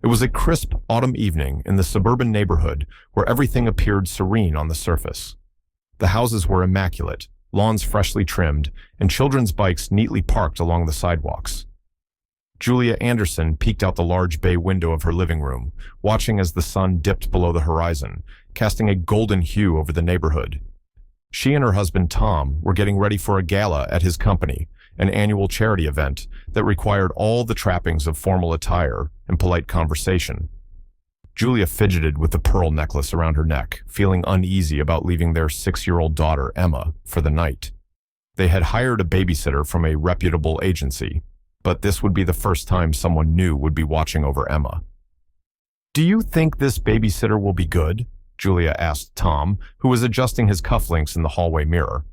It was a crisp autumn evening in the suburban neighborhood where everything appeared serene on the surface. The houses were immaculate, lawns freshly trimmed, and children's bikes neatly parked along the sidewalks. Julia Anderson peeked out the large bay window of her living room, watching as the sun dipped below the horizon, casting a golden hue over the neighborhood. She and her husband Tom were getting ready for a gala at his company, an annual charity event that required all the trappings of formal attire and polite conversation. Julia fidgeted with the pearl necklace around her neck, feeling uneasy about leaving their 6-year-old daughter, Emma, for the night. They had hired a babysitter from a reputable agency, but this would be the first time someone new would be watching over Emma. "Do you think this babysitter will be good?" Julia asked Tom, who was adjusting his cufflinks in the hallway mirror.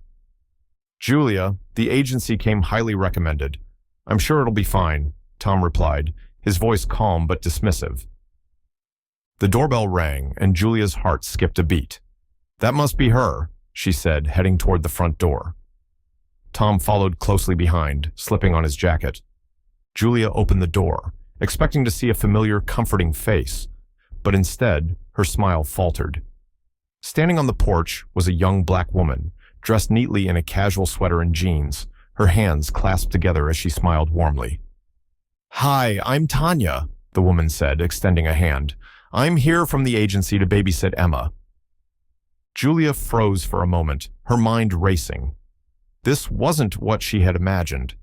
"Julia, the agency came highly recommended. I'm sure it'll be fine," Tom replied, his voice calm but dismissive. The doorbell rang, and Julia's heart skipped a beat. "That must be her," she said, heading toward the front door. Tom followed closely behind, slipping on his jacket. Julia opened the door, expecting to see a familiar, comforting face, but instead, her smile faltered. Standing on the porch was a young black woman, dressed neatly in a casual sweater and jeans, her hands clasped together as she smiled warmly. "Hi, I'm Tanya," the woman said, extending a hand. "I'm here from the agency to babysit Emma." Julia froze for a moment, her mind racing. This wasn't what she had imagined.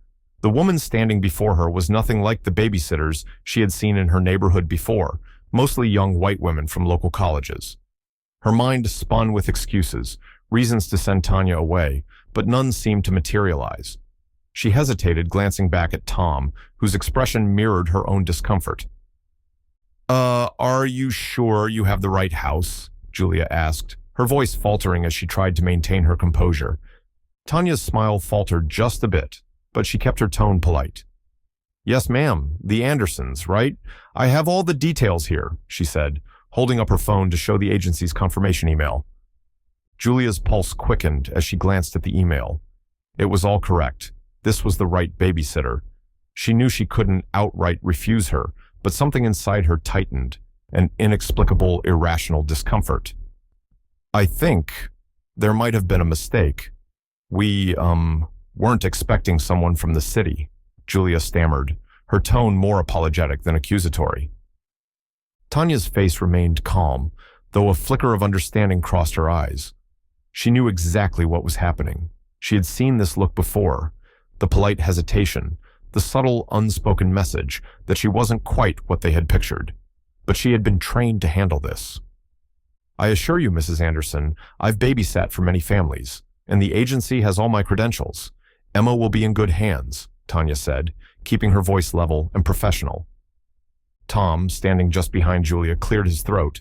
The woman standing before her was nothing like the babysitters she had seen in her neighborhood before, mostly young white women from local colleges. Her mind spun with excuses, reasons to send Tanya away, but none seemed to materialize. She hesitated, glancing back at Tom, whose expression mirrored her own discomfort. Are you sure you have the right house?" Julia asked, her voice faltering as she tried to maintain her composure. Tanya's smile faltered just a bit, but she kept her tone polite. "Yes, ma'am, the Andersons, right? I have all the details here," she said, holding up her phone to show the agency's confirmation email. Julia's pulse quickened as she glanced at the email. It was all correct. This was the right babysitter. She knew she couldn't outright refuse her, but something inside her tightened, an inexplicable, irrational discomfort. "I think there might have been a mistake. We, weren't expecting someone from the city," Julia stammered, her tone more apologetic than accusatory. Tanya's face remained calm, though a flicker of understanding crossed her eyes. She knew exactly what was happening. She had seen this look before, the polite hesitation, the subtle, unspoken message that she wasn't quite what they had pictured. But she had been trained to handle this. "I assure you, Mrs. Anderson, I've babysat for many families, and the agency has all my credentials. Emma will be in good hands," Tanya said, keeping her voice level and professional. Tom, standing just behind Julia, cleared his throat.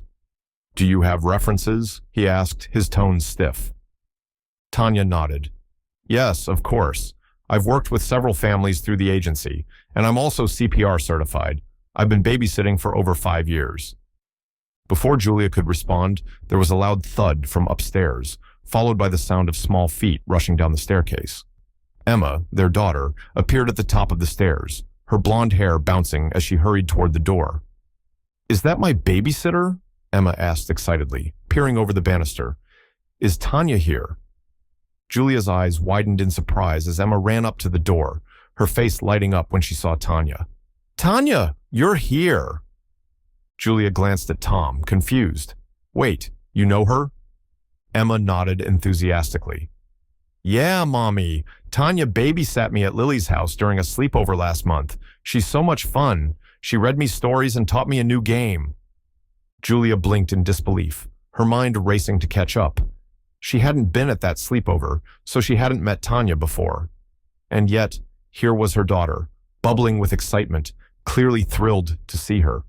"Do you have references?" he asked, his tone stiff. Tanya nodded. "Yes, of course. I've worked with several families through the agency, and I'm also CPR certified. I've been babysitting for over 5 years." Before Julia could respond, there was a loud thud from upstairs, followed by the sound of small feet rushing down the staircase. Emma, their daughter, appeared at the top of the stairs, her blonde hair bouncing as she hurried toward the door. "Is that my babysitter?" Emma asked excitedly, peering over the banister. "Is Tanya here?" Julia's eyes widened in surprise as Emma ran up to the door, her face lighting up when she saw Tanya. "Tanya, you're here!" Julia glanced at Tom, confused. "Wait, you know her?" Emma nodded enthusiastically. "Yeah, Mommy. Tanya babysat me at Lily's house during a sleepover last month. She's so much fun. She read me stories and taught me a new game." Julia blinked in disbelief, her mind racing to catch up. She hadn't been at that sleepover, so she hadn't met Tanya before. And yet, here was her daughter, bubbling with excitement, clearly thrilled to see her.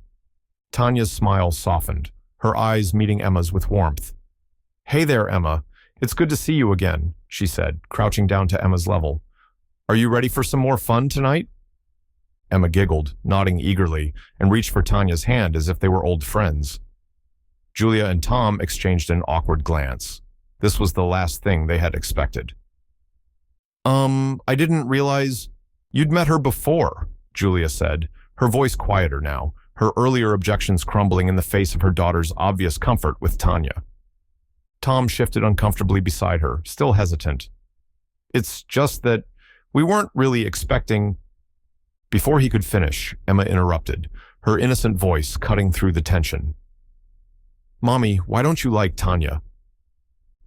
Tanya's smile softened, her eyes meeting Emma's with warmth. "Hey there, Emma. It's good to see you again," she said, crouching down to Emma's level. "Are you ready for some more fun tonight?" Emma giggled, nodding eagerly, and reached for Tanya's hand as if they were old friends. Julia and Tom exchanged an awkward glance. This was the last thing they had expected. I didn't realize you'd met her before," Julia said, her voice quieter now, her earlier objections crumbling in the face of her daughter's obvious comfort with Tanya. Tom shifted uncomfortably beside her, still hesitant. "It's just that we weren't really expecting—" Before he could finish, Emma interrupted, her innocent voice cutting through the tension. "Mommy, why don't you like Tanya?"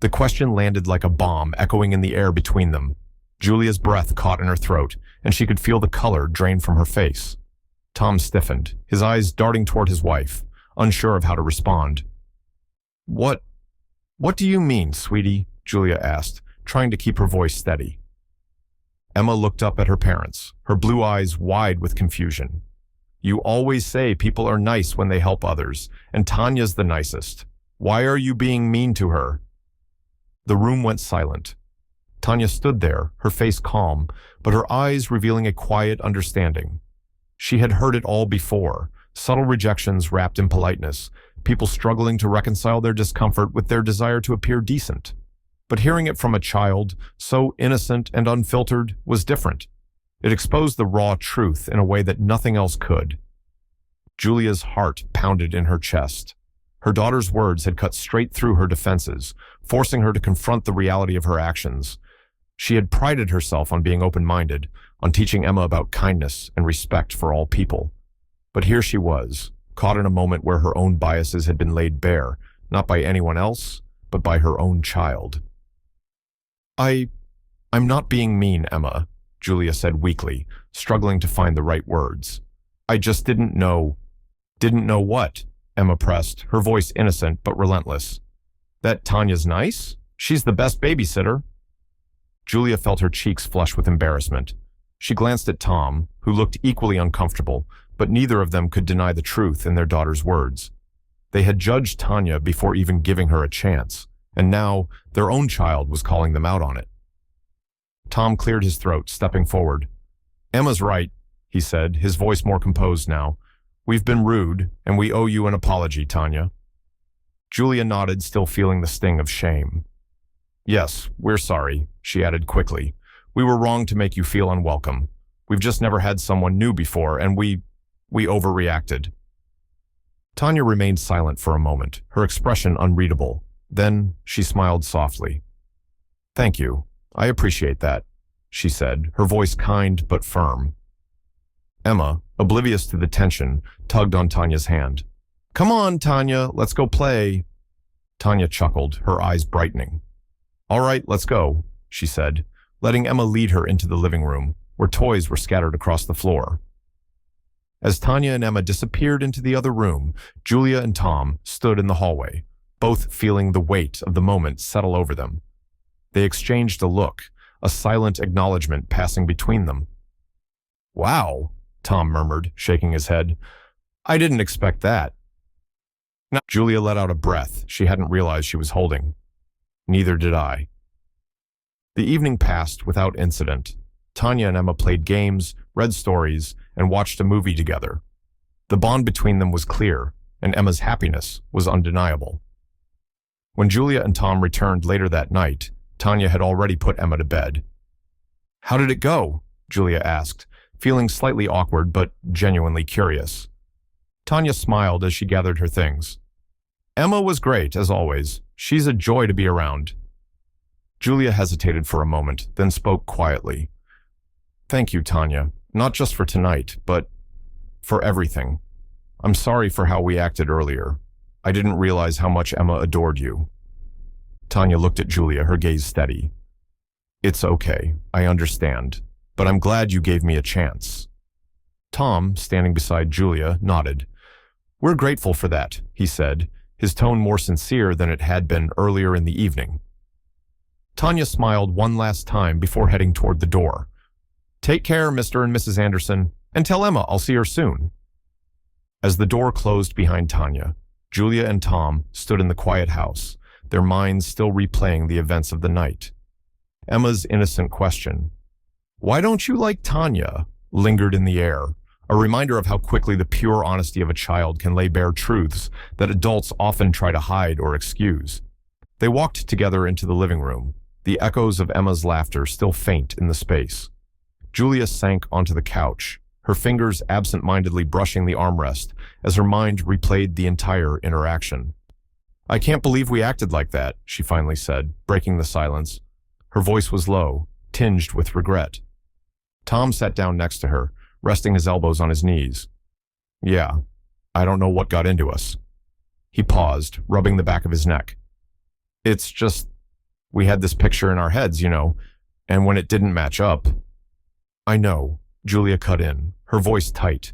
The question landed like a bomb, echoing in the air between them. Julia's breath caught in her throat, and she could feel the color drain from her face. Tom stiffened, his eyes darting toward his wife, unsure of how to respond. What do you mean, sweetie?" Julia asked, trying to keep her voice steady. Emma looked up at her parents, her blue eyes wide with confusion. "You always say people are nice when they help others, and Tanya's the nicest. Why are you being mean to her?" The room went silent. Tanya stood there, her face calm, but her eyes revealing a quiet understanding. She had heard it all before, subtle rejections wrapped in politeness, people struggling to reconcile their discomfort with their desire to appear decent. But hearing it from a child, so innocent and unfiltered, was different. It exposed the raw truth in a way that nothing else could. Julia's heart pounded in her chest. Her daughter's words had cut straight through her defenses, forcing her to confront the reality of her actions. She had prided herself on being open-minded, on teaching Emma about kindness and respect for all people. But here she was, caught in a moment where her own biases had been laid bare, not by anyone else, but by her own child. I'm not being mean, Emma," Julia said weakly, struggling to find the right words. "I just didn't know—" "Didn't know what?" Emma pressed, her voice innocent but relentless. "That Tanya's nice? She's the best babysitter." Julia felt her cheeks flush with embarrassment. She glanced at Tom, who looked equally uncomfortable, but neither of them could deny the truth in their daughter's words. They had judged Tanya before even giving her a chance, and now their own child was calling them out on it. Tom cleared his throat, stepping forward. "Emma's right," he said, his voice more composed now. "We've been rude, and we owe you an apology, Tanya." Julia nodded, still feeling the sting of shame. "Yes, we're sorry," she added quickly. "We were wrong to make you feel unwelcome. We've just never had someone new before, and we overreacted." Tanya remained silent for a moment, her expression unreadable. Then she smiled softly. "Thank you. I appreciate that," she said, her voice kind but firm. Emma, oblivious to the tension, tugged on Tanya's hand. "Come on, Tanya, let's go play." Tanya chuckled, her eyes brightening. "All right, let's go," she said, letting Emma lead her into the living room, where toys were scattered across the floor. As Tanya and Emma disappeared into the other room, Julia and Tom stood in the hallway, both feeling the weight of the moment settle over them. They exchanged a look, a silent acknowledgement passing between them. "Wow," Tom murmured, shaking his head. "I didn't expect that." Julia let out a breath she hadn't realized she was holding. "Neither did I." The evening passed without incident. Tanya and Emma played games, read stories, and watched a movie together. The bond between them was clear, and Emma's happiness was undeniable. When Julia and Tom returned later that night, Tanya had already put Emma to bed. "How did it go?" Julia asked, feeling slightly awkward but genuinely curious. Tanya smiled as she gathered her things. "Emma was great, as always. She's a joy to be around." Julia hesitated for a moment, then spoke quietly. "Thank you, Tanya, not just for tonight, but for everything. I'm sorry for how we acted earlier. I didn't realize how much Emma adored you." Tanya looked at Julia, her gaze steady. "It's okay, I understand, but I'm glad you gave me a chance." Tom, standing beside Julia, nodded. "We're grateful for that," he said, his tone more sincere than it had been earlier in the evening. Tanya smiled one last time before heading toward the door. "Take care, Mr. and Mrs. Anderson, and tell Emma I'll see her soon." As the door closed behind Tanya, Julia and Tom stood in the quiet house, their minds still replaying the events of the night. Emma's innocent question, "Why don't you like Tanya?" lingered in the air, a reminder of how quickly the pure honesty of a child can lay bare truths that adults often try to hide or excuse. They walked together into the living room, the echoes of Emma's laughter still faint in the space. Julia sank onto the couch, her fingers absent-mindedly brushing the armrest as her mind replayed the entire interaction. "I can't believe we acted like that," she finally said, breaking the silence. Her voice was low, tinged with regret. Tom sat down next to her, resting his elbows on his knees. "Yeah, I don't know what got into us." He paused, rubbing the back of his neck. "It's just, we had this picture in our heads, and when it didn't match up." "I know," Julia cut in, her voice tight.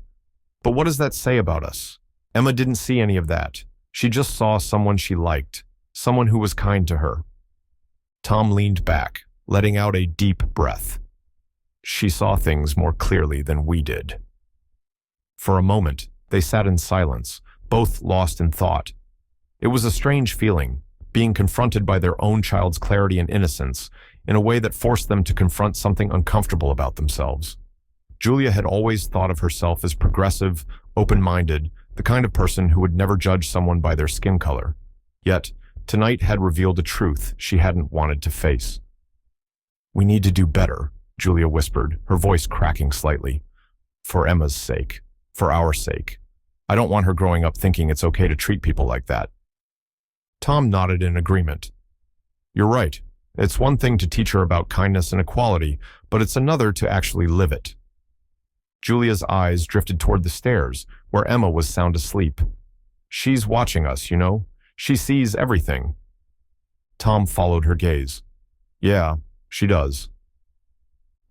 "But what does that say about us? Emma didn't see any of that. She just saw someone she liked, someone who was kind to her." Tom leaned back, letting out a deep breath. "She saw things more clearly than we did." For a moment, they sat in silence, both lost in thought. It was a strange feeling, being confronted by their own child's clarity and innocence in a way that forced them to confront something uncomfortable about themselves. Julia had always thought of herself as progressive, open-minded, the kind of person who would never judge someone by their skin color. Yet, tonight had revealed a truth she hadn't wanted to face. "We need to do better," Julia whispered, her voice cracking slightly. "For Emma's sake. For our sake. I don't want her growing up thinking it's okay to treat people like that." Tom nodded in agreement. "You're right. It's one thing to teach her about kindness and equality, but it's another to actually live it." Julia's eyes drifted toward the stairs, where Emma was sound asleep. "She's watching us, She sees everything." Tom followed her gaze. "Yeah, she does."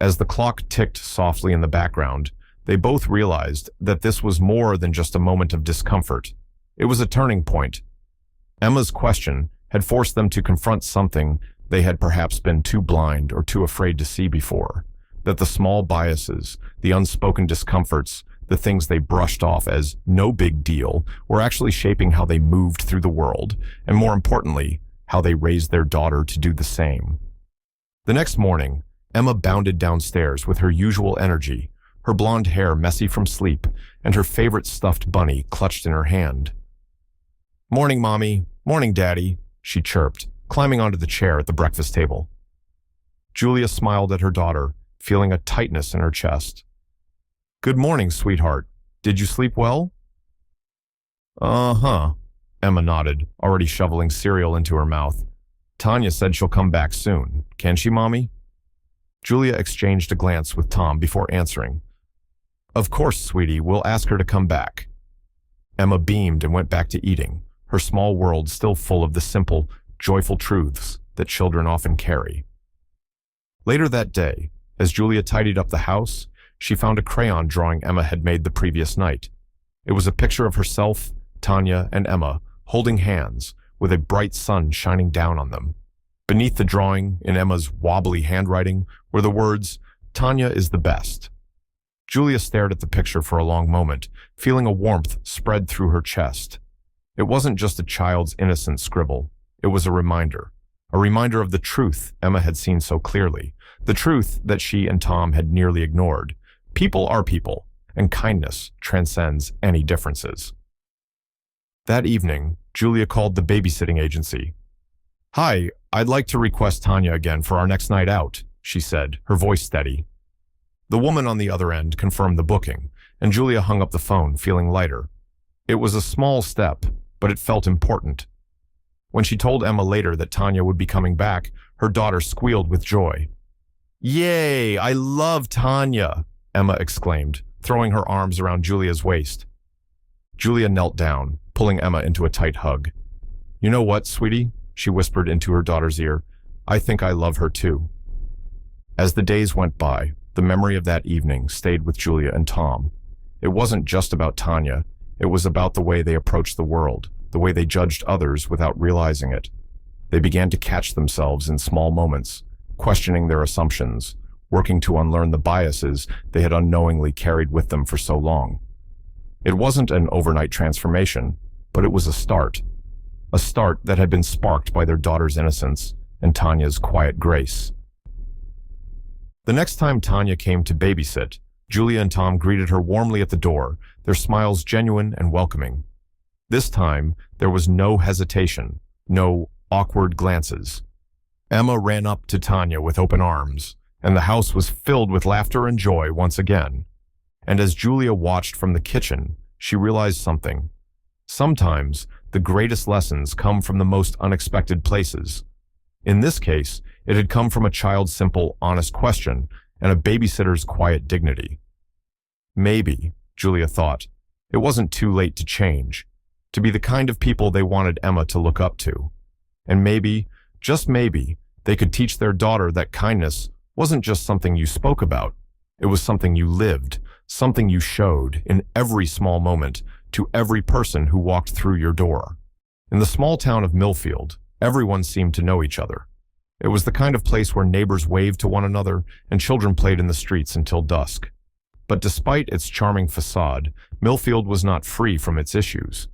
As the clock ticked softly in the background, they both realized that this was more than just a moment of discomfort. It was a turning point. Emma's question had forced them to confront something they had perhaps been too blind or too afraid to see before. That the small biases, the unspoken discomforts, the things they brushed off as no big deal, were actually shaping how they moved through the world, and more importantly, how they raised their daughter to do the same. The next morning, Emma bounded downstairs with her usual energy, her blonde hair messy from sleep, and her favorite stuffed bunny clutched in her hand. "Morning, Mommy. Morning, Daddy," she chirped, climbing onto the chair at the breakfast table. Julia smiled at her daughter, feeling a tightness in her chest. "Good morning, sweetheart. Did you sleep well?" "Uh-huh," Emma nodded, already shoveling cereal into her mouth. "Tanya said she'll come back soon. Can she, Mommy?" Julia exchanged a glance with Tom before answering. "Of course, sweetie, we'll ask her to come back." Emma beamed and went back to eating, her small world still full of the simple, joyful truths that children often carry. Later that day, as Julia tidied up the house, she found a crayon drawing Emma had made the previous night. It was a picture of herself, Tanya, and Emma holding hands, with a bright sun shining down on them. Beneath the drawing, in Emma's wobbly handwriting, were the words, "Tanya is the best." Julia stared at the picture for a long moment, feeling a warmth spread through her chest. It wasn't just a child's innocent scribble. It was a reminder of the truth Emma had seen so clearly, the truth that she and Tom had nearly ignored. People are people, and kindness transcends any differences. That evening, Julia called the babysitting agency. "Hi, I'd like to request Tanya again for our next night out," she said, her voice steady. The woman on the other end confirmed the booking, and Julia hung up the phone, feeling lighter. It was a small step, but it felt important. When she told Emma later that Tanya would be coming back, her daughter squealed with joy. "Yay, I love Tanya!" Emma exclaimed, throwing her arms around Julia's waist. Julia knelt down, pulling Emma into a tight hug. "You know what, sweetie?" she whispered into her daughter's ear. "I think I love her too." As the days went by, the memory of that evening stayed with Julia and Tom. It wasn't just about Tanya. It was about the way they approached the world, the way they judged others without realizing it. They began to catch themselves in small moments, questioning their assumptions, working to unlearn the biases they had unknowingly carried with them for so long. It wasn't an overnight transformation, but it was a start that had been sparked by their daughter's innocence and Tanya's quiet grace. The next time Tanya came to babysit, Julia and Tom greeted her warmly at the door, their smiles genuine and welcoming. This time, there was no hesitation, no awkward glances. Emma ran up to Tanya with open arms, and the house was filled with laughter and joy once again. And as Julia watched from the kitchen, she realized something. Sometimes, the greatest lessons come from the most unexpected places. In this case, it had come from a child's simple, honest question and a babysitter's quiet dignity. Maybe, Julia thought, it wasn't too late to change, to be the kind of people they wanted Emma to look up to. And maybe, just maybe, they could teach their daughter that kindness wasn't just something you spoke about. It was something you lived, something you showed in every small moment to every person who walked through your door. In the small town of Millfield, everyone seemed to know each other. It was the kind of place where neighbors waved to one another and children played in the streets until dusk. But despite its charming facade, Millfield was not free from its issues.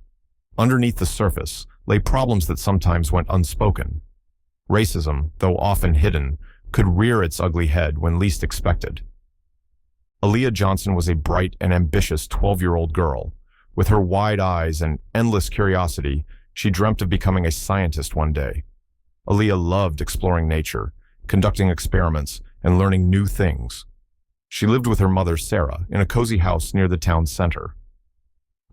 Underneath the surface lay problems that sometimes went unspoken. Racism, though often hidden, could rear its ugly head when least expected. Aaliyah Johnson was a bright and ambitious 12-year-old girl. With her wide eyes and endless curiosity, she dreamt of becoming a scientist one day. Aaliyah loved exploring nature, conducting experiments, and learning new things. She lived with her mother, Sarah, in a cozy house near the town center.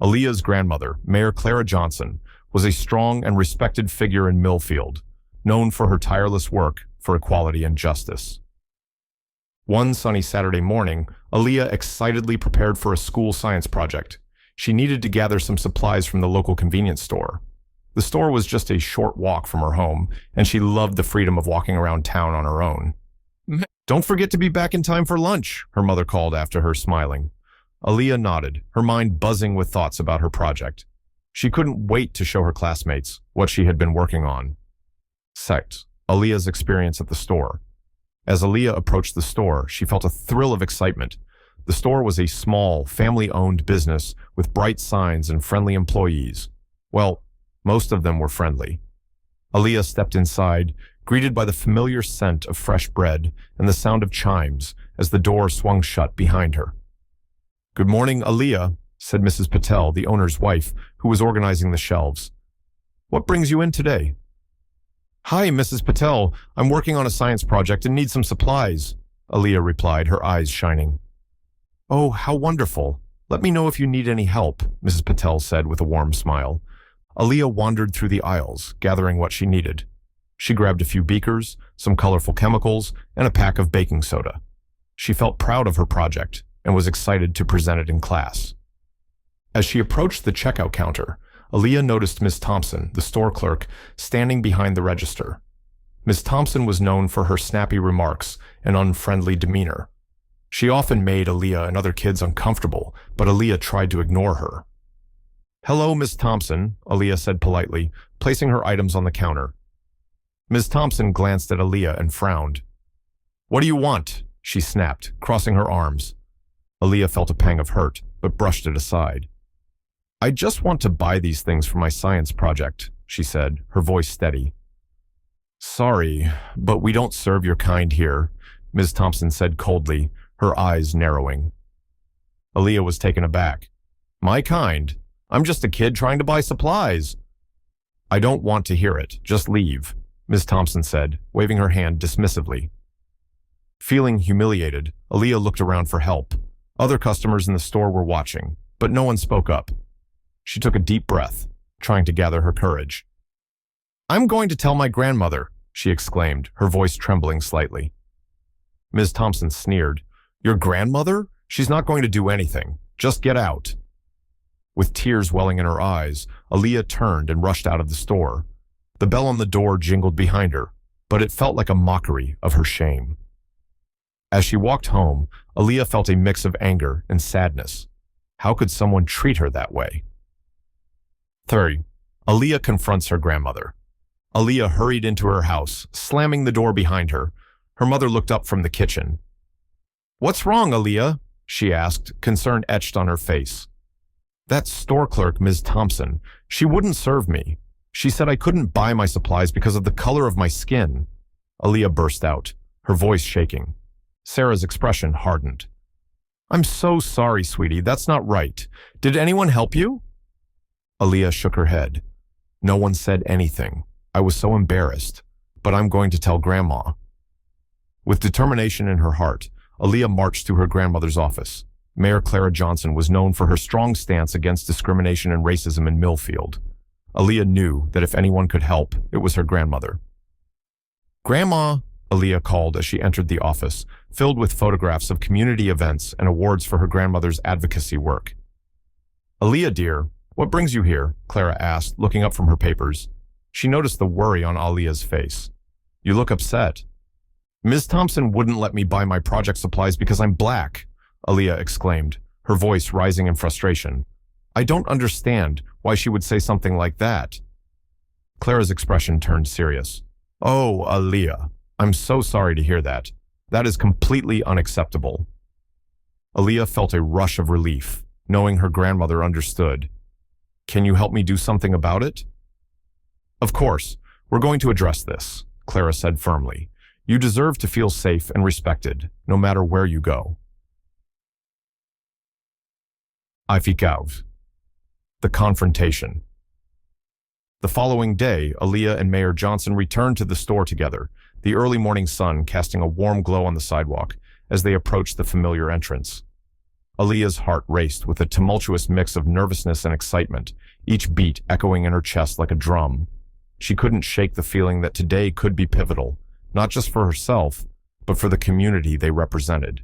Aaliyah's grandmother, Mayor Clara Johnson, was a strong and respected figure in Millfield, known for her tireless work for equality and justice. One sunny Saturday morning, Aaliyah excitedly prepared for a school science project. She needed to gather some supplies from the local convenience store. The store was just a short walk from her home, and she loved the freedom of walking around town on her own. "Don't forget to be back in time for lunch," her mother called after her, smiling. Aaliyah nodded, her mind buzzing with thoughts about her project. She couldn't wait to show her classmates what she had been working on. Second, Aaliyah's experience at the store. As Aaliyah approached the store, she felt a thrill of excitement. The store was a small, family-owned business with bright signs and friendly employees. Well, most of them were friendly. Aaliyah stepped inside, greeted by the familiar scent of fresh bread and the sound of chimes as the door swung shut behind her. "Good morning, Aaliyah," said Mrs. Patel, the owner's wife, who was organizing the shelves. "What brings you in today?" "Hi, Mrs. Patel. I'm working on a science project and need some supplies," Aaliyah replied, her eyes shining. "Oh, how wonderful. Let me know if you need any help," Mrs. Patel said with a warm smile. Aaliyah wandered through the aisles, gathering what she needed. She grabbed a few beakers, some colorful chemicals, and a pack of baking soda. She felt proud of her project and was excited to present it in class. As she approached the checkout counter, Aaliyah noticed Miss Thompson, the store clerk, standing behind the register. Miss Thompson was known for her snappy remarks and unfriendly demeanor. She often made Aaliyah and other kids uncomfortable, but Aaliyah tried to ignore her. "Hello, Miss Thompson," Aaliyah said politely, placing her items on the counter. Miss Thompson glanced at Aaliyah and frowned. "What do you want?" she snapped, crossing her arms. Aaliyah felt a pang of hurt, but brushed it aside. "I just want to buy these things for my science project," she said, her voice steady. "Sorry, but we don't serve your kind here," Ms. Thompson said coldly, her eyes narrowing. Aaliyah was taken aback. "My kind? I'm just a kid trying to buy supplies." "I don't want to hear it. Just leave," Ms. Thompson said, waving her hand dismissively. Feeling humiliated, Aaliyah looked around for help. Other customers in the store were watching, but no one spoke up. She took a deep breath, trying to gather her courage. "I'm going to tell my grandmother," she exclaimed, her voice trembling slightly. Ms. Thompson sneered. "Your grandmother? She's not going to do anything. Just get out." With tears welling in her eyes, Aaliyah turned and rushed out of the store. The bell on the door jingled behind her, but it felt like a mockery of her shame. As she walked home, Aaliyah felt a mix of anger and sadness. How could someone treat her that way? 3. Aaliyah confronts her grandmother. Aaliyah hurried into her house, slamming the door behind her. Her mother looked up from the kitchen. "What's wrong, Aaliyah?" she asked, concern etched on her face. "That store clerk, Ms. Thompson, she wouldn't serve me. She said I couldn't buy my supplies because of the color of my skin." Aaliyah burst out, her voice shaking. Sarah's expression hardened. "I'm so sorry, sweetie. That's not right. Did anyone help you?" Aaliyah shook her head. "No one said anything. I was so embarrassed. But I'm going to tell Grandma." With determination in her heart, Aaliyah marched to her grandmother's office. Mayor Clara Johnson was known for her strong stance against discrimination and racism in Millfield. Aaliyah knew that if anyone could help, it was her grandmother. "Grandma," Aaliyah called as she entered the office, filled with photographs of community events and awards for her grandmother's advocacy work. "Aaliyah, dear, what brings you here?" Clara asked, looking up from her papers. She noticed the worry on Aaliyah's face. "You look upset." "Ms. Thompson wouldn't let me buy my project supplies because I'm black," Aaliyah exclaimed, her voice rising in frustration. "I don't understand why she would say something like that." Clara's expression turned serious. "Oh, Aaliyah, I'm so sorry to hear that. That is completely unacceptable." Aaliyah felt a rush of relief, knowing her grandmother understood. "Can you help me do something about it?" "Of course, we're going to address this," Clara said firmly. "You deserve to feel safe and respected, no matter where you go." I fique out. The confrontation. The following day, Aaliyah and Mayor Johnson returned to the store together, the early morning sun casting a warm glow on the sidewalk as they approached the familiar entrance. Aaliyah's heart raced with a tumultuous mix of nervousness and excitement, each beat echoing in her chest like a drum. She couldn't shake the feeling that today could be pivotal, not just for herself, but for the community they represented.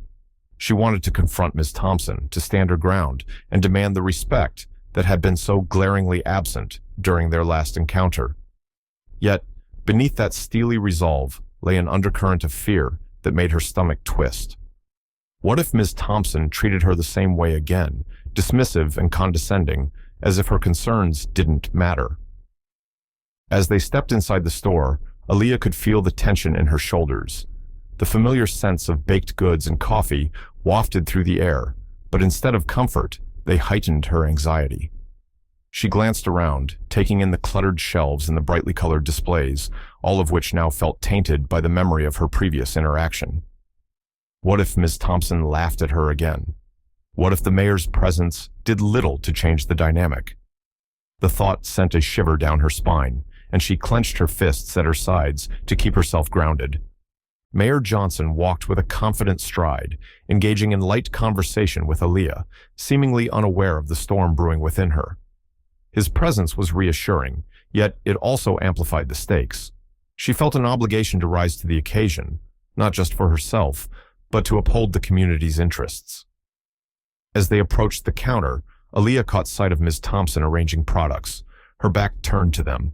She wanted to confront Ms. Thompson, to stand her ground, and demand the respect that had been so glaringly absent during their last encounter. Yet, beneath that steely resolve lay an undercurrent of fear that made her stomach twist. What if Ms. Thompson treated her the same way again, dismissive and condescending, as if her concerns didn't matter? As they stepped inside the store, Aaliyah could feel the tension in her shoulders. The familiar scents of baked goods and coffee wafted through the air, but instead of comfort, they heightened her anxiety. She glanced around, taking in the cluttered shelves and the brightly colored displays, all of which now felt tainted by the memory of her previous interaction. What if Ms. Thompson laughed at her again? What if the mayor's presence did little to change the dynamic? The thought sent a shiver down her spine, and she clenched her fists at her sides to keep herself grounded. Mayor Johnson walked with a confident stride, engaging in light conversation with Aaliyah, seemingly unaware of the storm brewing within her. His presence was reassuring, yet it also amplified the stakes. She felt an obligation to rise to the occasion, not just for herself, but to uphold the community's interests. As they approached the counter, Aaliyah caught sight of Ms. Thompson arranging products, her back turned to them.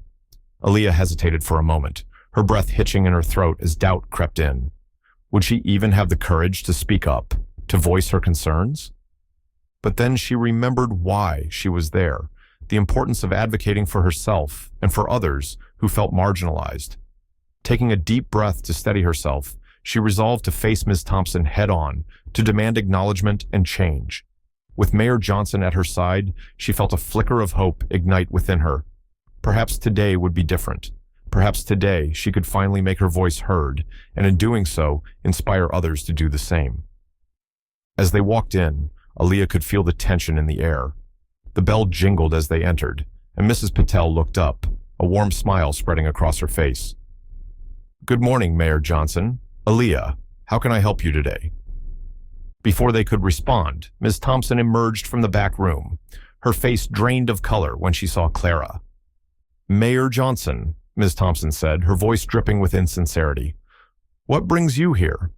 Aaliyah hesitated for a moment, her breath hitching in her throat as doubt crept in. Would she even have the courage to speak up, to voice her concerns? But then she remembered why she was there, the importance of advocating for herself and for others who felt marginalized. Taking a deep breath to steady herself, she resolved to face Ms. Thompson head-on, to demand acknowledgement and change. With Mayor Johnson at her side, she felt a flicker of hope ignite within her. Perhaps today would be different. Perhaps today she could finally make her voice heard, and in doing so, inspire others to do the same. As they walked in, Aaliyah could feel the tension in the air. The bell jingled as they entered, and Mrs. Patel looked up, a warm smile spreading across her face. "Good morning, Mayor Johnson. Aaliyah, how can I help you today?" Before they could respond, Ms. Thompson emerged from the back room, her face drained of color when she saw Clara. "Mayor Johnson," Ms. Thompson said, her voice dripping with insincerity. "What brings you here?"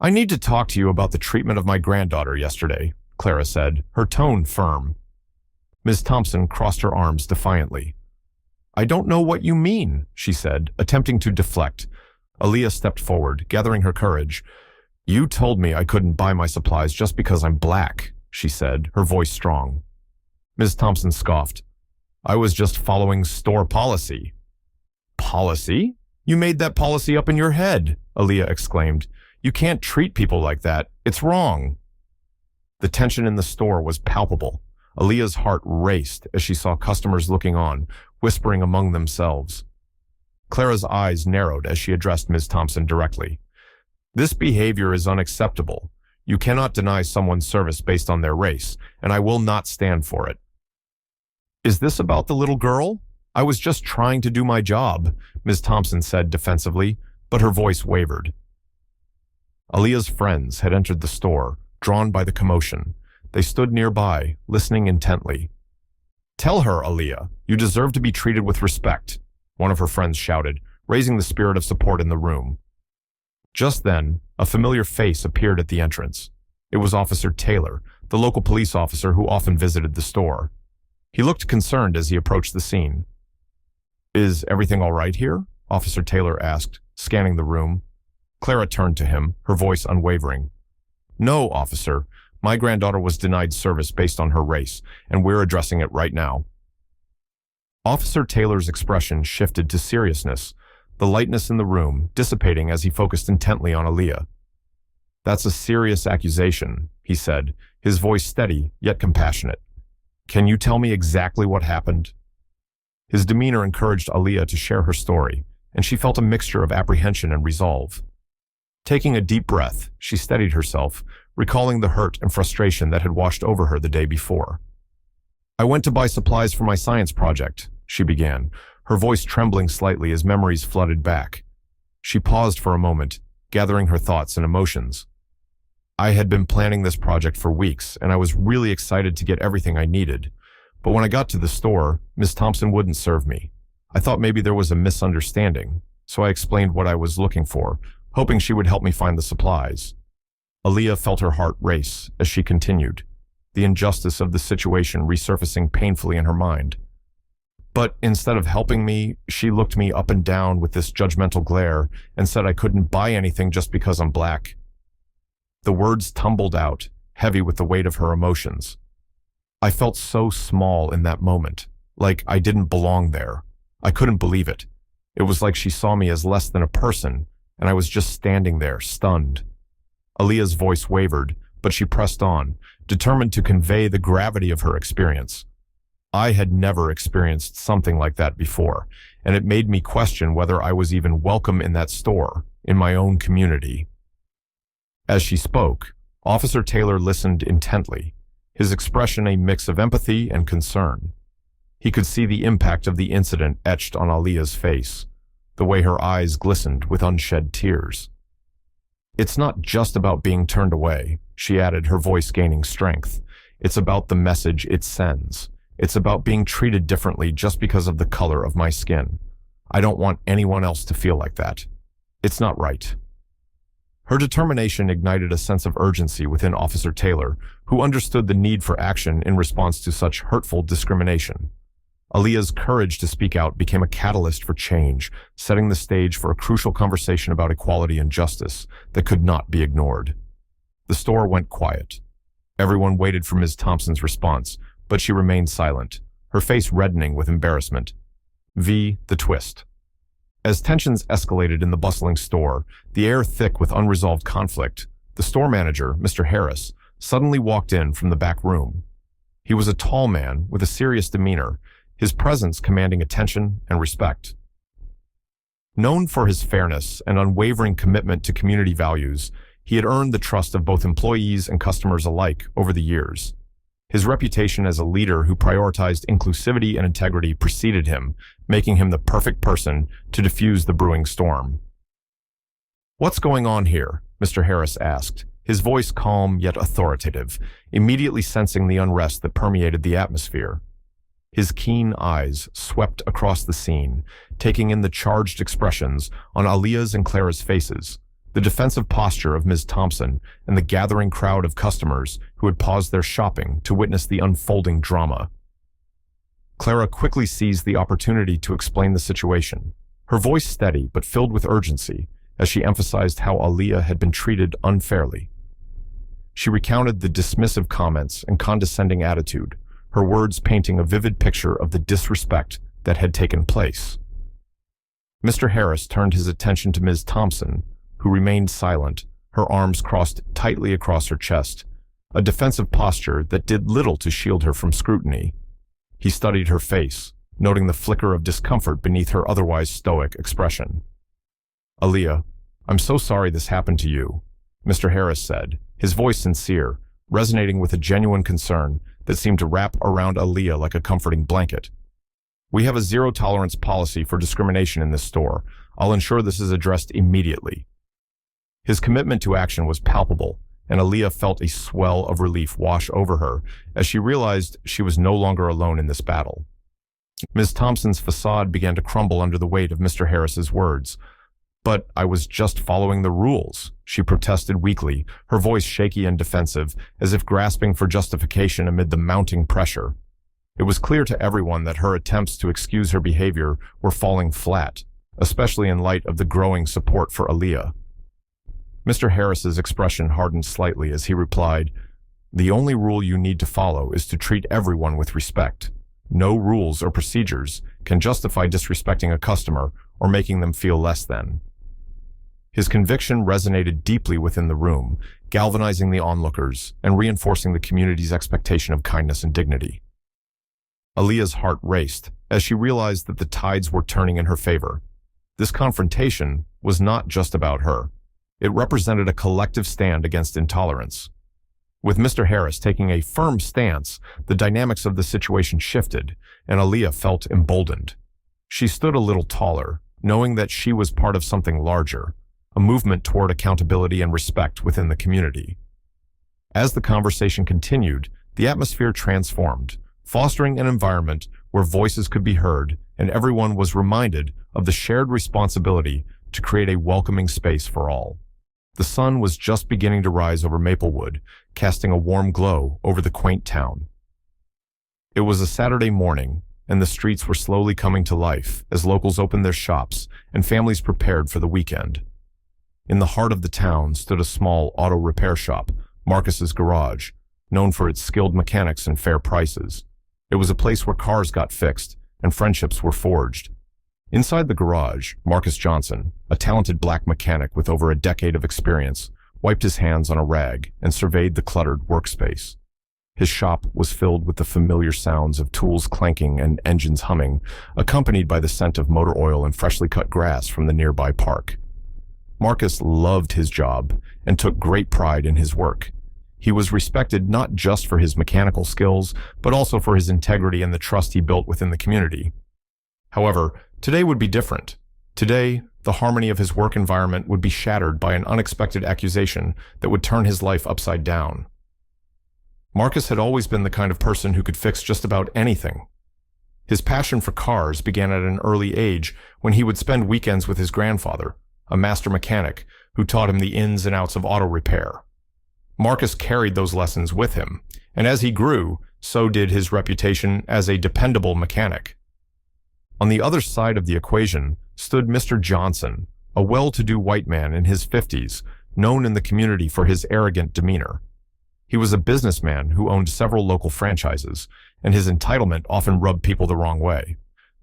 "I need to talk to you about the treatment of my granddaughter yesterday," Clara said, her tone firm. Ms. Thompson crossed her arms defiantly. "I don't know what you mean," she said, attempting to deflect. Aaliyah stepped forward, gathering her courage. "You told me I couldn't buy my supplies just because I'm black," she said, her voice strong. Ms. Thompson scoffed. "I was just following store policy." "Policy? You made that policy up in your head," Aaliyah exclaimed. "You can't treat people like that. It's wrong." The tension in the store was palpable. Aaliyah's heart raced as she saw customers looking on, whispering among themselves. Clara's eyes narrowed as she addressed Ms. Thompson directly. "This behavior is unacceptable. You cannot deny someone's service based on their race, and I will not stand for it." "Is this about the little girl? I was just trying to do my job," Ms. Thompson said defensively, but her voice wavered. Aaliyah's friends had entered the store, drawn by the commotion. They stood nearby, listening intently. "Tell her, Aaliyah, you deserve to be treated with respect," one of her friends shouted, raising the spirit of support in the room. Just then, a familiar face appeared at the entrance. It was Officer Taylor, the local police officer who often visited the store. He looked concerned as he approached the scene. "Is everything all right here?" Officer Taylor asked, scanning the room. Clara turned to him, her voice unwavering. "No, officer. My granddaughter was denied service based on her race, and we're addressing it right now." Officer Taylor's expression shifted to seriousness, the lightness in the room dissipating as he focused intently on Aaliyah. "That's a serious accusation," he said, his voice steady yet compassionate. "Can you tell me exactly what happened?" His demeanor encouraged Aaliyah to share her story, and she felt a mixture of apprehension and resolve. Taking a deep breath, she steadied herself, recalling the hurt and frustration that had washed over her the day before. "I went to buy supplies for my science project," she began, her voice trembling slightly as memories flooded back. She paused for a moment, gathering her thoughts and emotions. "I had been planning this project for weeks, and I was really excited to get everything I needed. But when I got to the store, Miss Thompson wouldn't serve me. I thought maybe there was a misunderstanding, so I explained what I was looking for, hoping she would help me find the supplies." Aaliyah felt her heart race as she continued, the injustice of the situation resurfacing painfully in her mind. "But instead of helping me, she looked me up and down with this judgmental glare and said I couldn't buy anything just because I'm black." The words tumbled out, heavy with the weight of her emotions. "I felt so small in that moment, like I didn't belong there. I couldn't believe it. It was like she saw me as less than a person, and I was just standing there, stunned." Aaliyah's voice wavered, but she pressed on, determined to convey the gravity of her experience. "I had never experienced something like that before, and it made me question whether I was even welcome in that store, in my own community." As she spoke, Officer Taylor listened intently, his expression a mix of empathy and concern. He could see the impact of the incident etched on Aaliyah's face, the way her eyes glistened with unshed tears. "It's not just about being turned away," she added, her voice gaining strength. "It's about the message it sends. It's about being treated differently just because of the color of my skin. I don't want anyone else to feel like that. It's not right." Her determination ignited a sense of urgency within Officer Taylor, who understood the need for action in response to such hurtful discrimination. Aaliyah's courage to speak out became a catalyst for change, setting the stage for a crucial conversation about equality and justice that could not be ignored. The store went quiet. Everyone waited for Ms. Thompson's response, but she remained silent, her face reddening with embarrassment. The twist. As tensions escalated in the bustling store, the air thick with unresolved conflict, the store manager, Mr. Harris, suddenly walked in from the back room. He was a tall man with a serious demeanor, his presence commanding attention and respect. Known for his fairness and unwavering commitment to community values, he had earned the trust of both employees and customers alike over the years. His reputation as a leader who prioritized inclusivity and integrity preceded him, making him the perfect person to diffuse the brewing storm. "What's going on here?" Mr. Harris asked, his voice calm yet authoritative, immediately sensing the unrest that permeated the atmosphere. His keen eyes swept across the scene, taking in the charged expressions on Aaliyah's and Clara's faces, the defensive posture of Ms. Thompson, and the gathering crowd of customers who had paused their shopping to witness the unfolding drama. Clara quickly seized the opportunity to explain the situation, her voice steady but filled with urgency as she emphasized how Aaliyah had been treated unfairly. She recounted the dismissive comments and condescending attitude, her words painting a vivid picture of the disrespect that had taken place. Mr. Harris turned his attention to Ms. Thompson, who remained silent, her arms crossed tightly across her chest, a defensive posture that did little to shield her from scrutiny. He studied her face, noting the flicker of discomfort beneath her otherwise stoic expression. "Aaliyah, I'm so sorry this happened to you," Mr. Harris said, his voice sincere, resonating with a genuine concern that seemed to wrap around Aaliyah like a comforting blanket. "We have a zero-tolerance policy for discrimination in this store. I'll ensure this is addressed immediately." His commitment to action was palpable, and Aaliyah felt a swell of relief wash over her as she realized she was no longer alone in this battle. Ms. Thompson's facade began to crumble under the weight of Mr. Harris's words. "But I was just following the rules," she protested weakly, her voice shaky and defensive, as if grasping for justification amid the mounting pressure. It was clear to everyone that her attempts to excuse her behavior were falling flat, especially in light of the growing support for Aaliyah. Mr. Harris's expression hardened slightly as he replied, "The only rule you need to follow is to treat everyone with respect. No rules or procedures can justify disrespecting a customer or making them feel less than." His conviction resonated deeply within the room, galvanizing the onlookers and reinforcing the community's expectation of kindness and dignity. Aaliyah's heart raced as she realized that the tides were turning in her favor. This confrontation was not just about her. It represented a collective stand against intolerance. With Mr. Harris taking a firm stance, the dynamics of the situation shifted, and Aaliyah felt emboldened. She stood a little taller, knowing that she was part of something larger, a movement toward accountability and respect within the community. As the conversation continued, the atmosphere transformed, fostering an environment where voices could be heard and everyone was reminded of the shared responsibility to create a welcoming space for all. The sun was just beginning to rise over Maplewood, casting a warm glow over the quaint town. It was a Saturday morning, and the streets were slowly coming to life as locals opened their shops and families prepared for the weekend. In the heart of the town stood a small auto repair shop, Marcus's Garage, known for its skilled mechanics and fair prices. It was a place where cars got fixed and friendships were forged. Inside the garage, Marcus Johnson, a talented black mechanic with over a decade of experience, wiped his hands on a rag and surveyed the cluttered workspace. His shop was filled with the familiar sounds of tools clanking and engines humming, accompanied by the scent of motor oil and freshly cut grass from the nearby park. Marcus loved his job and took great pride in his work. He was respected not just for his mechanical skills, but also for his integrity and the trust he built within the community. However, today would be different. Today, the harmony of his work environment would be shattered by an unexpected accusation that would turn his life upside down. Marcus had always been the kind of person who could fix just about anything. His passion for cars began at an early age when he would spend weekends with his grandfather, a master mechanic who taught him the ins and outs of auto repair. Marcus carried those lessons with him, and as he grew, so did his reputation as a dependable mechanic. On the other side of the equation stood Mr. Johnson, a well-to-do white man in his 50s, known in the community for his arrogant demeanor. He was a businessman who owned several local franchises, and his entitlement often rubbed people the wrong way.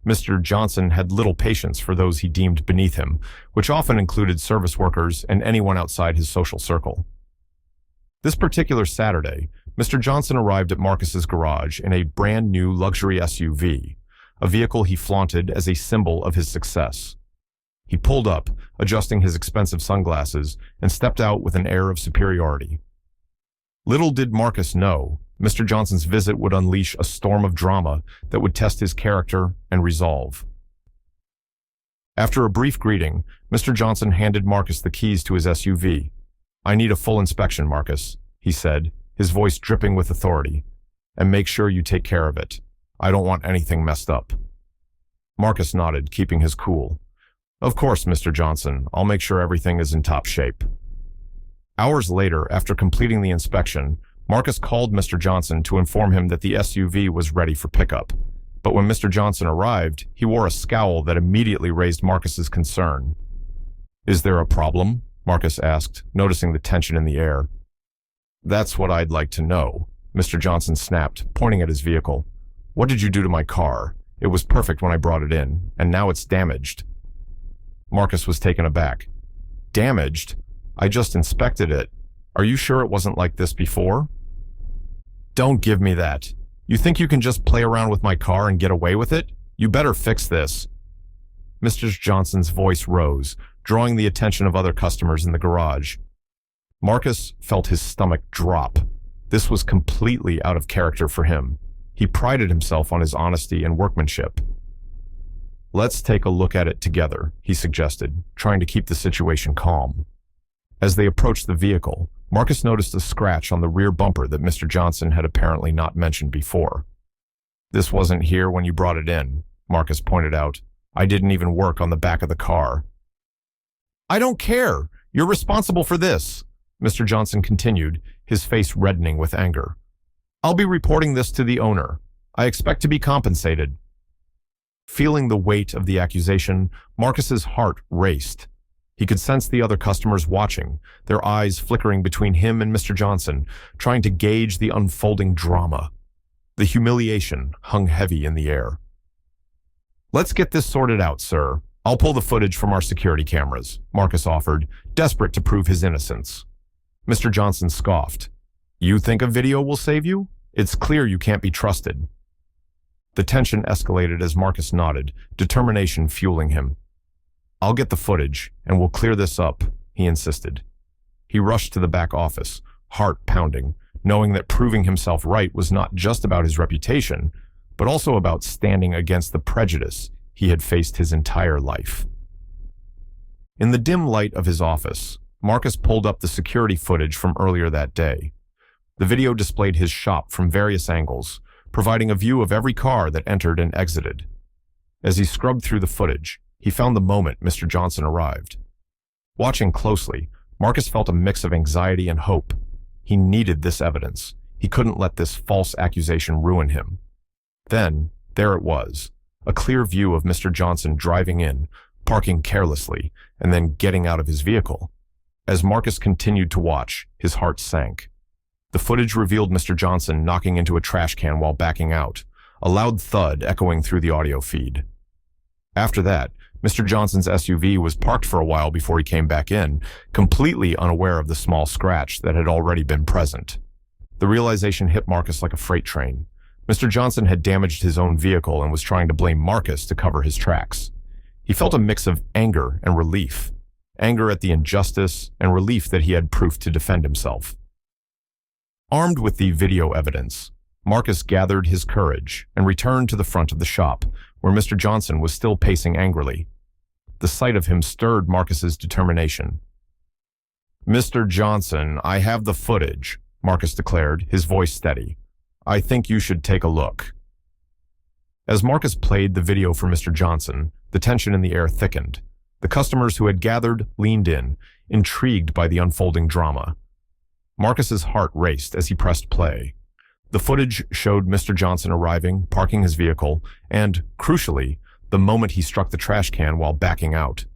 Mr. Johnson had little patience for those he deemed beneath him, which often included service workers and anyone outside his social circle. This particular Saturday, Mr. Johnson arrived at Marcus's garage in a brand new luxury SUV, a vehicle he flaunted as a symbol of his success. He pulled up, adjusting his expensive sunglasses, and stepped out with an air of superiority. Little did Marcus know, Mr. Johnson's visit would unleash a storm of drama that would test his character and resolve. After a brief greeting, Mr. Johnson handed Marcus the keys to his SUV. "I need a full inspection, Marcus," he said, his voice dripping with authority. "And make sure you take care of it. I don't want anything messed up." Marcus nodded, keeping his cool. "Of course, Mr. Johnson. I'll make sure everything is in top shape." Hours later, after completing the inspection, Marcus called Mr. Johnson to inform him that the SUV was ready for pickup. But when Mr. Johnson arrived, he wore a scowl that immediately raised Marcus's concern. "Is there a problem?" Marcus asked, noticing the tension in the air. "That's what I'd like to know," Mr. Johnson snapped, pointing at his vehicle. "What did you do to my car? It was perfect when I brought it in, and now it's damaged." Marcus was taken aback. "Damaged? I just inspected it. Are you sure it wasn't like this before?" "Don't give me that. You think you can just play around with my car and get away with it? You better fix this." Mr. Johnson's voice rose, drawing the attention of other customers in the garage. Marcus felt his stomach drop. This was completely out of character for him. He prided himself on his honesty and workmanship. "Let's take a look at it together," he suggested, trying to keep the situation calm. As they approached the vehicle, Marcus noticed a scratch on the rear bumper that Mr. Johnson had apparently not mentioned before. "This wasn't here when you brought it in," Marcus pointed out. "I didn't even work on the back of the car." "I don't care. You're responsible for this," Mr. Johnson continued, his face reddening with anger. "I'll be reporting this to the owner. I expect to be compensated." Feeling the weight of the accusation, Marcus's heart raced. He could sense the other customers watching, their eyes flickering between him and Mr. Johnson, trying to gauge the unfolding drama. The humiliation hung heavy in the air. "Let's get this sorted out, sir. I'll pull the footage from our security cameras," Marcus offered, desperate to prove his innocence. Mr. Johnson scoffed. "You think a video will save you? It's clear you can't be trusted." The tension escalated as Marcus nodded, determination fueling him. "I'll get the footage, and we'll clear this up," he insisted. He rushed to the back office, heart pounding, knowing that proving himself right was not just about his reputation, but also about standing against the prejudice he had faced his entire life. In the dim light of his office, Marcus pulled up the security footage from earlier that day. The video displayed his shop from various angles, providing a view of every car that entered and exited. As he scrubbed through the footage, he found the moment Mr. Johnson arrived. Watching closely, Marcus felt a mix of anxiety and hope. He needed this evidence. He couldn't let this false accusation ruin him. Then, there it was, a clear view of Mr. Johnson driving in, parking carelessly, and then getting out of his vehicle. As Marcus continued to watch, his heart sank. The footage revealed Mr. Johnson knocking into a trash can while backing out, a loud thud echoing through the audio feed. After that, Mr. Johnson's SUV was parked for a while before he came back in, completely unaware of the small scratch that had already been present. The realization hit Marcus like a freight train. Mr. Johnson had damaged his own vehicle and was trying to blame Marcus to cover his tracks. He felt a mix of anger and relief. Anger at the injustice and relief that he had proof to defend himself. Armed with the video evidence, Marcus gathered his courage and returned to the front of the shop, where Mr. Johnson was still pacing angrily. The sight of him stirred Marcus's determination. "Mr. Johnson, I have the footage," Marcus declared, his voice steady. "I think you should take a look." As Marcus played the video for Mr. Johnson, the tension in the air thickened. The customers who had gathered leaned in, intrigued by the unfolding drama. Marcus's heart raced as he pressed play. The footage showed Mr. Johnson arriving, parking his vehicle, and, crucially, the moment he struck the trash can while backing out.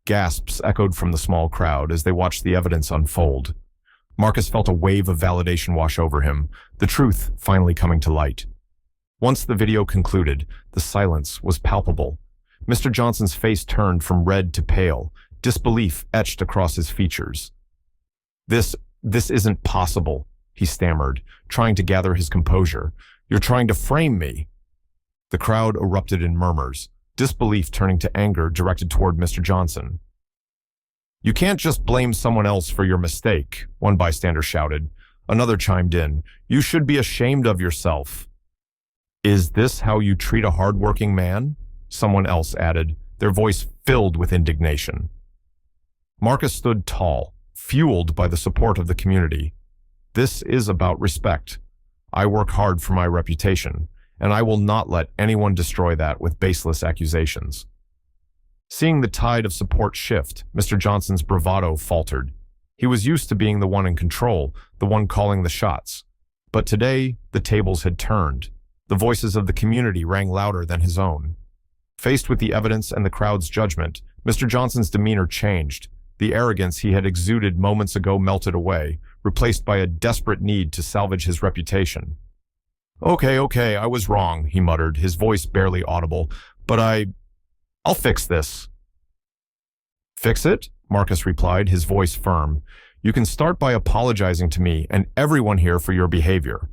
Gasps echoed from the small crowd as they watched the evidence unfold. Marcus felt a wave of validation wash over him, the truth finally coming to light. Once the video concluded, the silence was palpable. Mr. Johnson's face turned from red to pale, disbelief etched across his features. This isn't possible," he stammered, trying to gather his composure. "You're trying to frame me." The crowd erupted in murmurs, disbelief turning to anger directed toward Mr. Johnson. "You can't just blame someone else for your mistake," one bystander shouted. Another chimed in, "You should be ashamed of yourself." "Is this how you treat a hard-working man?" someone else added, their voice filled with indignation. Marcus stood tall, fueled by the support of the community. "This is about respect. I work hard for my reputation, and I will not let anyone destroy that with baseless accusations." Seeing the tide of support shift, Mr. Johnson's bravado faltered. He was used to being the one in control, the one calling the shots. But today, the tables had turned. The voices of the community rang louder than his own. Faced with the evidence and the crowd's judgment, Mr. Johnson's demeanor changed. The arrogance he had exuded moments ago melted away, replaced by a desperate need to salvage his reputation. Okay, I was wrong," he muttered, his voice barely audible, "but I'll fix this." "Fix it?" Marcus replied, his voice firm. "You can start by apologizing to me and everyone here for your behavior."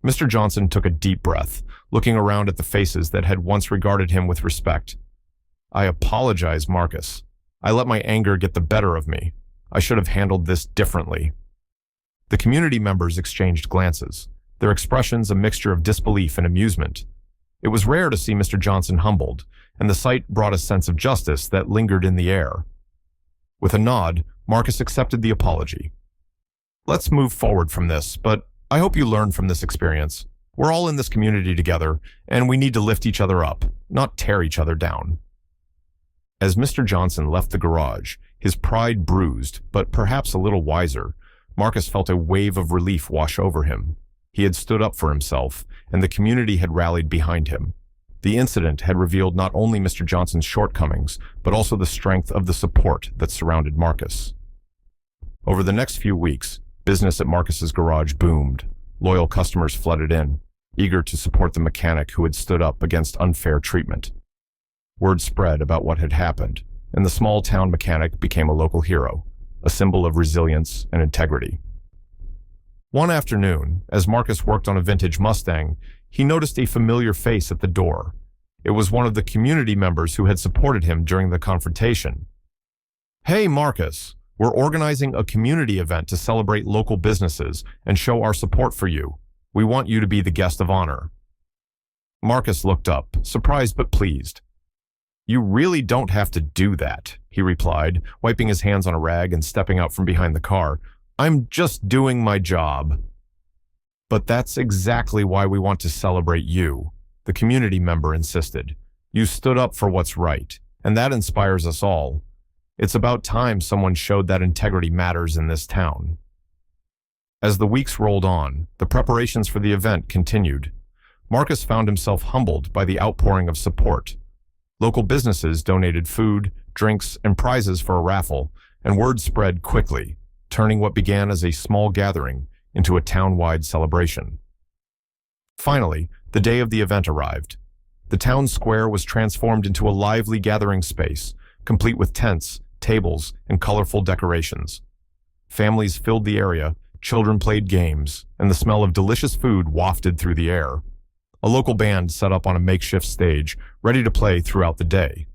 Mr. Johnson took a deep breath, looking around at the faces that had once regarded him with respect. "I apologize, Marcus. I let my anger get the better of me. I should have handled this differently." The community members exchanged glances, their expressions a mixture of disbelief and amusement. It was rare to see Mr. Johnson humbled, and the sight brought a sense of justice that lingered in the air. With a nod, Marcus accepted the apology. Let's move forward from this, but I hope you learn from this experience. We're all in this community together, and we need to lift each other up, not tear each other down. As Mr. Johnson left the garage, his pride bruised, but perhaps a little wiser, Marcus felt a wave of relief wash over him. He had stood up for himself, and the community had rallied behind him. The incident had revealed not only Mr. Johnson's shortcomings, but also the strength of the support that surrounded Marcus. Over the next few weeks, business at Marcus's garage boomed. Loyal customers flooded in, eager to support the mechanic who had stood up against unfair treatment. Word spread about what had happened, and the small-town mechanic became a local hero, a symbol of resilience and integrity. One afternoon, as Marcus worked on a vintage Mustang, he noticed a familiar face at the door. It was one of the community members who had supported him during the confrontation. "Hey, Marcus, we're organizing a community event to celebrate local businesses and show our support for you. We want you to be the guest of honor." Marcus looked up, surprised but pleased. "You really don't have to do that," he replied, wiping his hands on a rag and stepping out from behind the car. "I'm just doing my job." "But that's exactly why we want to celebrate you," the community member insisted. "You stood up for what's right, and that inspires us all. It's about time someone showed that integrity matters in this town." As the weeks rolled on, the preparations for the event continued. Marcus found himself humbled by the outpouring of support. Local businesses donated food, drinks, and prizes for a raffle, and word spread quickly, turning what began as a small gathering into a town-wide celebration. Finally, the day of the event arrived. The town square was transformed into a lively gathering space, complete with tents, tables, and colorful decorations. Families filled the area, children played games, and the smell of delicious food wafted through the air. A local band set up on a makeshift stage, ready to play throughout the day.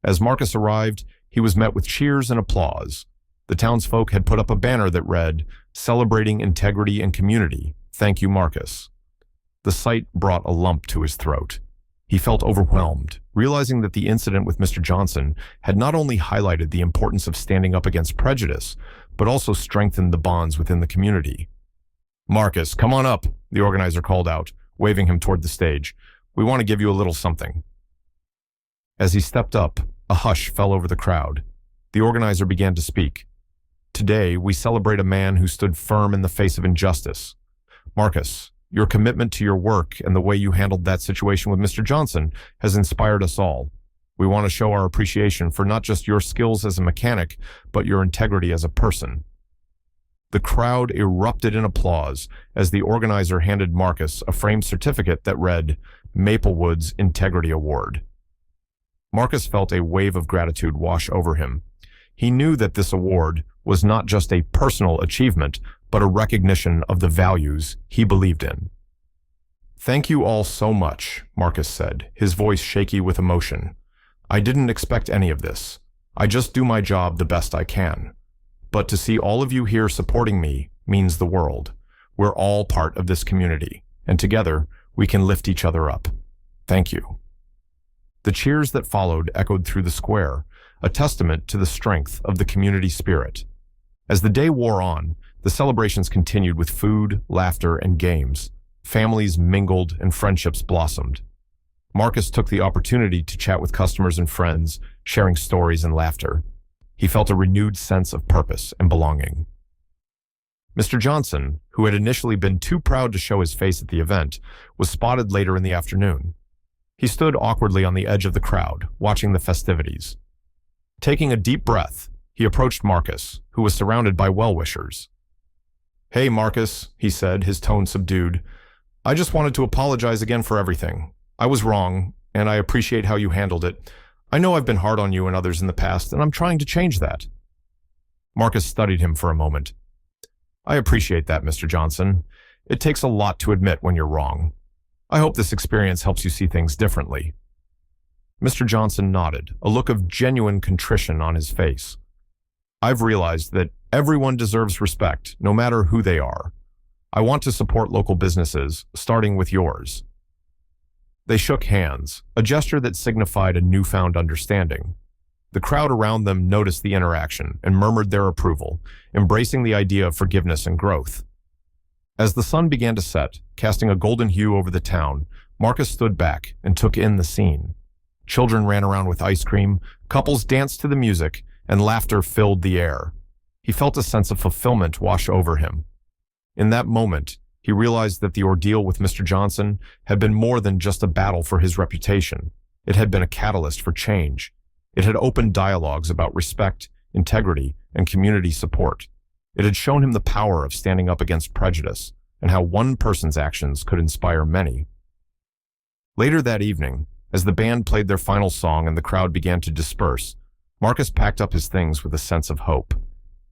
As Marcus arrived, he was met with cheers and applause. The townsfolk had put up a banner that read, "Celebrating integrity and community. Thank you, Marcus." The sight brought a lump to his throat. He felt overwhelmed, realizing that the incident with Mr. Johnson had not only highlighted the importance of standing up against prejudice, but also strengthened the bonds within the community. "Marcus, come on up," the organizer called out, waving him toward the stage. "We want to give you a little something." As he stepped up, a hush fell over the crowd. The organizer began to speak. "Today, we celebrate a man who stood firm in the face of injustice. Marcus, your commitment to your work and the way you handled that situation with Mr. Johnson has inspired us all. We want to show our appreciation for not just your skills as a mechanic, but your integrity as a person." The crowd erupted in applause as the organizer handed Marcus a framed certificate that read, "Maplewood's Integrity Award." Marcus felt a wave of gratitude wash over him. He knew that this award was not just a personal achievement, but a recognition of the values he believed in. "Thank you all so much," Marcus said, his voice shaky with emotion. "I didn't expect any of this. I just do my job the best I can. But to see all of you here supporting me means the world. We're all part of this community, and together we can lift each other up. Thank you." The cheers that followed echoed through the square, a testament to the strength of the community spirit. As the day wore on, the celebrations continued with food, laughter, and games. Families mingled and friendships blossomed. Marcus took the opportunity to chat with customers and friends, sharing stories and laughter. He felt a renewed sense of purpose and belonging. Mr. Johnson, who had initially been too proud to show his face at the event, was spotted later in the afternoon. He stood awkwardly on the edge of the crowd, watching the festivities. Taking a deep breath, he approached Marcus, who was surrounded by well-wishers. "Hey, Marcus," he said, his tone subdued. "I just wanted to apologize again for everything. I was wrong, and I appreciate how you handled it. I know I've been hard on you and others in the past, and I'm trying to change that." Marcus studied him for a moment. "I appreciate that, Mr. Johnson. It takes a lot to admit when you're wrong. I hope this experience helps you see things differently." Mr. Johnson nodded, a look of genuine contrition on his face. "I've realized that everyone deserves respect, no matter who they are. I want to support local businesses, starting with yours." They shook hands, a gesture that signified a newfound understanding. The crowd around them noticed the interaction and murmured their approval, embracing the idea of forgiveness and growth. As the sun began to set, casting a golden hue over the town, Marcus stood back and took in the scene. Children ran around with ice cream, couples danced to the music, and laughter filled the air. He felt a sense of fulfillment wash over him. In that moment, he realized that the ordeal with Mr. Johnson had been more than just a battle for his reputation. It had been a catalyst for change. It had opened dialogues about respect, integrity, and community support. It had shown him the power of standing up against prejudice and how one person's actions could inspire many. Later that evening, as the band played their final song and the crowd began to disperse, Marcus packed up his things with a sense of hope.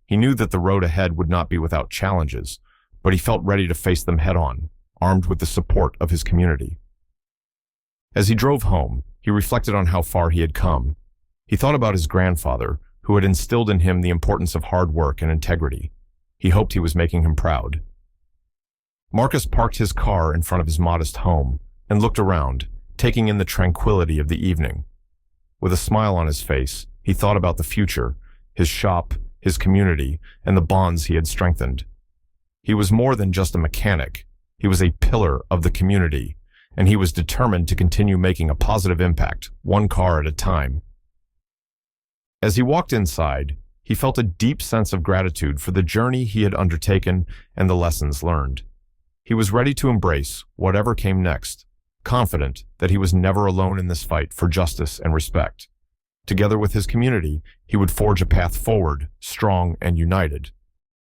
He knew that the road ahead would not be without challenges, but he felt ready to face them head-on, armed with the support of his community. As he drove home, he reflected on how far he had come. He thought about his grandfather, who had instilled in him the importance of hard work and integrity. He hoped he was making him proud. Marcus parked his car in front of his modest home and looked around, taking in the tranquility of the evening. With a smile on his face, he thought about the future, his shop, his community, and the bonds he had strengthened. He was more than just a mechanic. He was a pillar of the community, and he was determined to continue making a positive impact, one car at a time. As he walked inside, he felt a deep sense of gratitude for the journey he had undertaken and the lessons learned. He was ready to embrace whatever came next, confident that he was never alone in this fight for justice and respect. Together with his community, he would forge a path forward, strong and united.